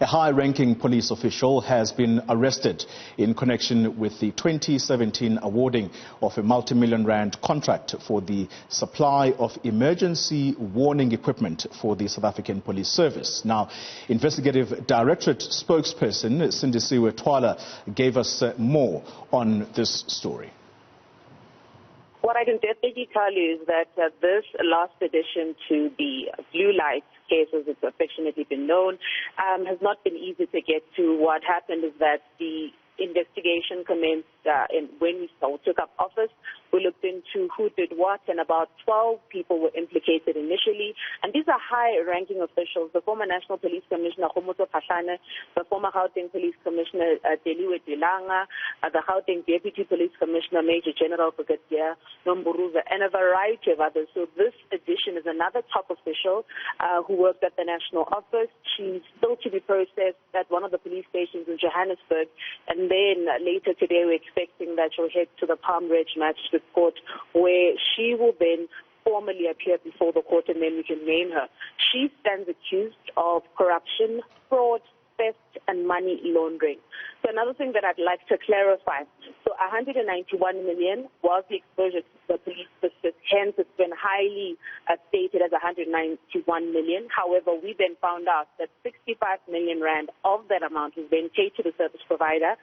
A high-ranking police official has been arrested in connection with the 2017 awarding of a multi-million rand contract for the supply of emergency warning equipment for the South African Police Service. Now, Investigative Directorate spokesperson Sindisiwe Twala gave us more on this story. What I can definitely tell you is that this last addition to the blue light case, as it's affectionately been known, has not been easy to get to. What happened is that the investigation commenced when we took up office. We looked into who did what, and about 12 people were implicated initially. And these are high-ranking officials: the former National Police Commissioner Bonga Dlulane, the former Gauteng Police Commissioner Bonga Dlulane, the Gauteng Deputy Police Commissioner Major General Brigadier Nomburuza, and a variety of others. So this addition is another top official who worked at the National Office. She's still to be processed at one of the police stations in Johannesburg, and then later today we're expecting that she'll head to the Palm Ridge Magistrate Court, where she will then formally appear before the court, and then we can name her. She stands accused of corruption, fraud, theft, and money laundering. So another thing that I'd like to clarify, so 191 million was the exposure to the police district, hence it's been highly stated as 191 million. However, we then found out that 65 million rand of that amount was then paid to the service provider,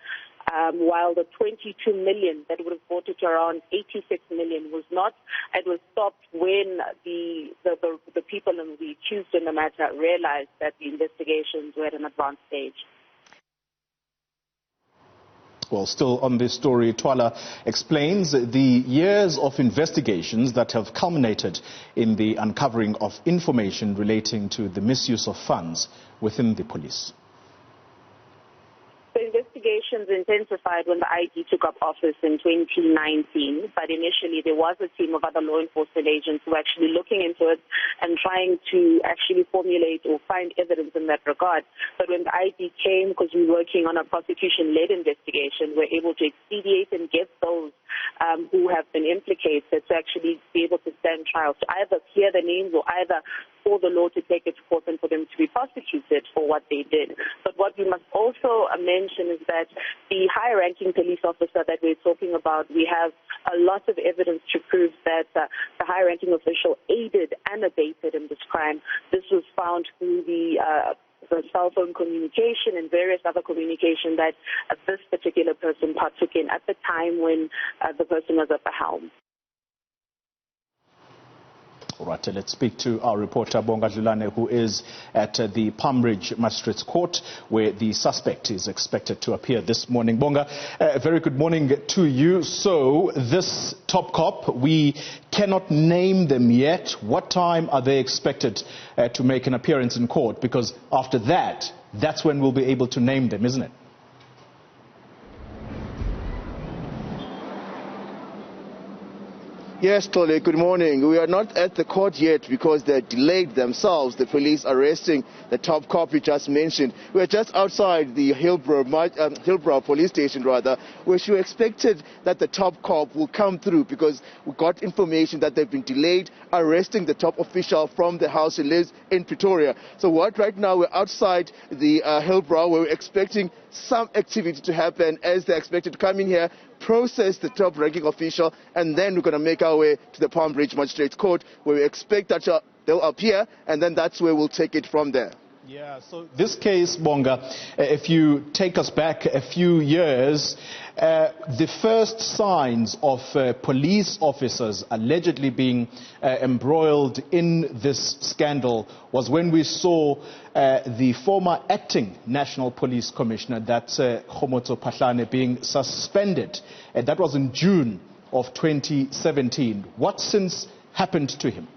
while the 22 million that would have brought it to around 86 million was not. It was stopped when the people and the accused in the matter realized that the investigations were at an advanced stage. Well, still on this story, Twala explains the years of investigations that have culminated in the uncovering of information relating to the misuse of funds within the police. The investigations intensified when the IG took up office in 2019, but initially there was a team of other law enforcement agents who were actually looking into it and trying to actually formulate or find evidence in that regard. But when the IG came, because we were working on a prosecution-led investigation, we're able to expedite and get those who have been implicated to actually be able to stand trial, to either clear the names or either for the law to take it to court and for them to be prosecuted for what they did. But what we must also mention is that the high-ranking police officer that we're talking about, we have a lot of evidence to prove that the high-ranking official aided and abated in this crime. This was found through the cell phone communication and various other communication that this particular person partook in at the time when the person was at the helm. All right, let's speak to our reporter Bonga Dlulane, who is at the Palm Ridge Magistrate Court, where the suspect is expected to appear this morning. Bonga, very good morning to you. So this top cop, we cannot name them yet. What time are they expected to make an appearance in court? Because after that, that's when we'll be able to name them, isn't it? Yes, Tole, good morning. We are not at the court yet because they're delayed themselves, the police arresting the top cop you just mentioned. We're just outside the Hillbrow police station, which we expected that the top cop will come through because we got information that they've been delayed arresting the top official from the house he lives in Pretoria. So right now we're outside the Hillbrow, where we're expecting some activity to happen as they're expected to come in here, process the top-ranking official, and then we're going to make our way to the Palm Ridge Magistrate Court, where we expect that they'll appear, and then that's where we'll take it from there. Yeah, so this case, Bonga, if you take us back a few years, the first signs of police officers allegedly being embroiled in this scandal was when we saw the former acting National Police Commissioner, that's Bonga Dlulane, being suspended. That was in June of 2017. What since happened to him?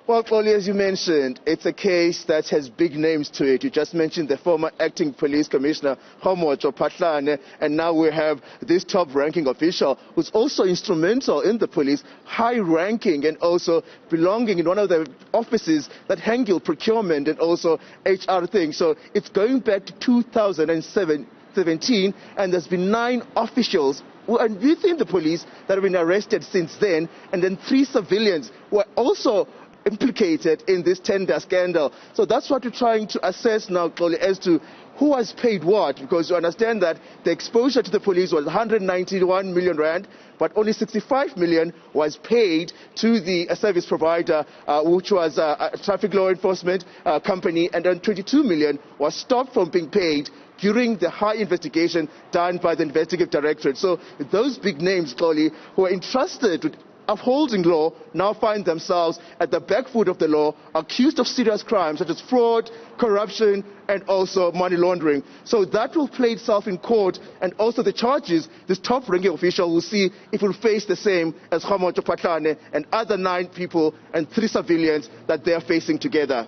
Well, Chloe, as you mentioned, it's a case that has big names to it. You just mentioned the former acting police commissioner, Bonga Dlulane, and now we have this top-ranking official who's also instrumental in the police, high-ranking and also belonging in one of the offices that handle procurement and also HR things. So it's going back to 2007. 2017, and there's been 9 officials and within the police that have been arrested since then, and then 3 civilians were also implicated in this tender scandal. So that's what we're trying to assess now, Chloe, as to who has paid what, because you understand that the exposure to the police was 191 million rand, but only 65 million was paid to the service provider, which was a traffic law enforcement company, and then 22 million was stopped from being paid during the high investigation done by the investigative directorate. So those big names, Chloe, who are entrusted with upholding law, now find themselves at the back foot of the law, accused of serious crimes such as fraud, corruption, and also money laundering. So that will play itself in court, and also the charges this top-ranking official will see if will face the same as Kgomotsho Phahlane and other 9 people and 3 civilians that they are facing together.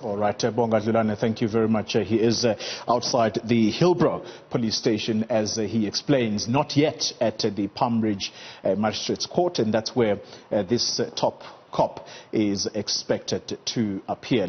All right, Bonga Dlulane, thank you very much. He is outside the Hillbrow police station, as he explains, not yet at the Palm Ridge Magistrates Court, and that's where this top cop is expected to appear.